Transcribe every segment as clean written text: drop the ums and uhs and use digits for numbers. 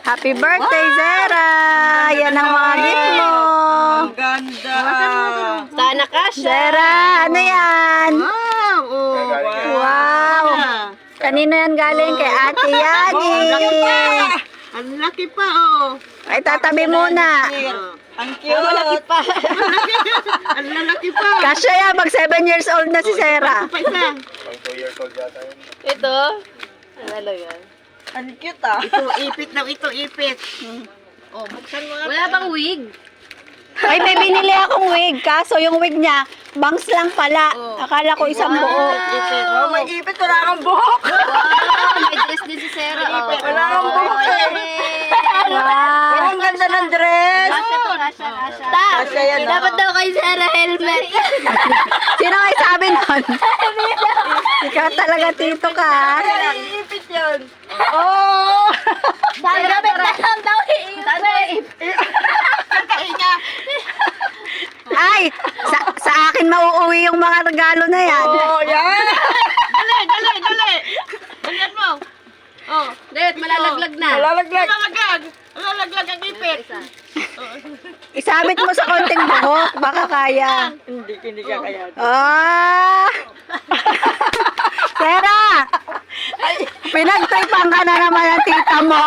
Happy birthday, Zera! Yan ang mga gift mo. Ang ganda. Sana kasha. Zera, ano yan? Wow. Oh, Wow! Kanino yan galing? Kay Ate Yani. Ang laki pa, oh. Ay, tatabi muna. Ang cute. Malaki pa. Ang lalaki pa. Kasya yan, mag 7 years old na si Zera. Pa isa. Ito. Ano yan? Ang cute, ah. Ito, ipit daw ito, ipit. Oh, buksan mo nga. Wala bang wig? Ay, may binili akong wig. Kaso yung wig niya, bangs lang pala. Akala ko isang buo. Ipit. Oh, may ipit. Wala kang buhok. Wow, may dress din si Sarah. Oh. Wala kang buhok. Wow! Ang ganda ng dress. Kasha to, kasha, kasha. Ta, Kasha yan, dapat daw kay Sarah helmet. Sino ay sabi nun? Ikaw talaga, tito ka. Ipit yun. Oh! Sarah, dapat daw Ay, sa akin mauuwi yung mga regalo na yan. Oh, yan. Dali, dali, dali. Dalian mo. Oh, Dahil malalaglag na. malalaglag. Malalaglag. Malalaglag ang ipit. Isabit mo sa konting buhok, baka kaya. Hindi ka kaya. Ah! Sera! Pinagtripan ka na naman ang tita mo.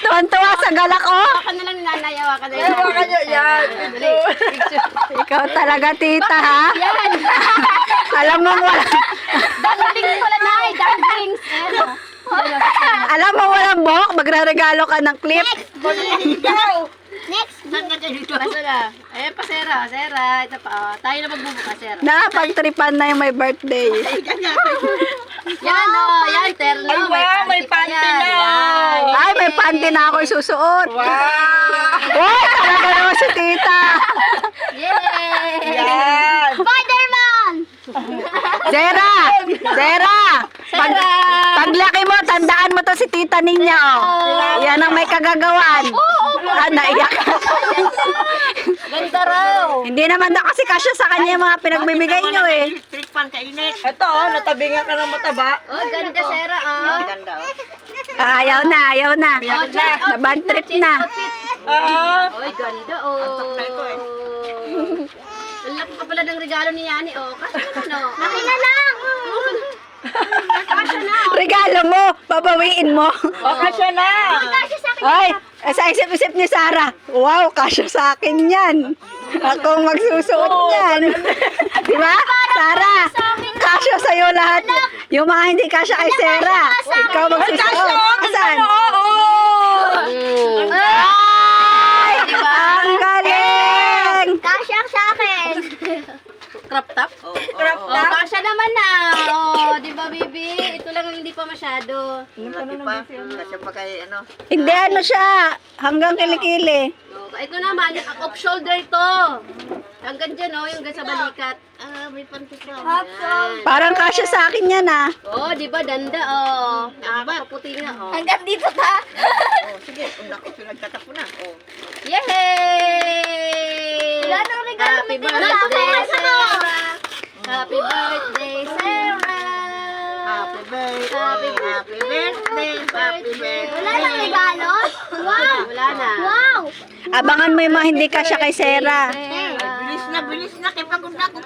Tuwan-tuwa sa galak, oh. Baka na lang nanayawa ka na Ewan ka nyo, yan. Ikaw talaga, tita, ha? Yan. Alam mo, Dumplings pala na eh. Dumplings. alam mo walang buhok, magre-regalo ka ng clip. Ikaw. Next. Saan ka dyan dito? Asa na? Ayan pa, Sarah. Sarah. Ito pa. Oh. Tayo na magbubuka, Sarah. Nakapagtripan na yung may birthday. Yan, oh. Yan, terno. Ay, wow, may panty yan. na. Yan. Ay, may panty na ako isusuot. Wow. Uy, talaga naman si tita. Yay! Yan. Spider-Man! Zera! Zera! Paglaki mo, tandaan mo to si tita ninya, oh. Yan ang may kagagawan. Ah, naiyak. Ganda raw. Hindi naman na kasi kasya sa kanya yung mga pinagbibigay nyo, eh. Electric fan kainit. Ito, oh, natabi nga ka ng mataba. Oh, ganda, Sarah, oh. Ganda, oh. Ah, ayaw na, ayaw na. Oh, check out. Na-bad trip na. Oy, ganda, oh. Antok na ito, eh. Ang laki pa pala ng regalo ni Yani, oh. Kasi naman, oh. Laki na lang. Kasha na, oh. Regalo mo, babawiin mo. Oh, kasya na. Kasha sa akin. Ay, sa isip-isip ni Sarah, wow, kasya sa akin yan. Ako magsusuot yan. Di ba? Sarah, kasya sa'yo lahat. Yung mga hindi kasya kay Sarah, ikaw magsusuot. Asan? Ay! Ang galing! Kasha sa akin. Crop top? Crop Oh, kasha naman na. Oh, di ba, baby? Ito lang ang hindi pa masyado. Laki pa. Kasya pa kay, ano. Hindi, ano siya, hanggang kilikili. Oh, ito naman, off shoulder to. Hanggang dyan, oh, yung sa balikat. Ah, may panty pa. Yan. Parang kasya sa akin yan, ah. Oh, di ba, danda, oh. Nakakaputi nga, oh. Hanggang dito ta. Oh, sige. Naku, pinagtatapo na. Oh. Yay! Wala nang regalo Happy ni Tita birthday, Sarah. Sarah! Happy birthday, Sarah! Happy birthday. Happy birthday. Happy birthday. Wala nang regalo? Wow! Wala na. Wow! Abangan mo yung mga hindi kasya kay Sarah. Bilis na, bilis na. Kaya pagod na ako.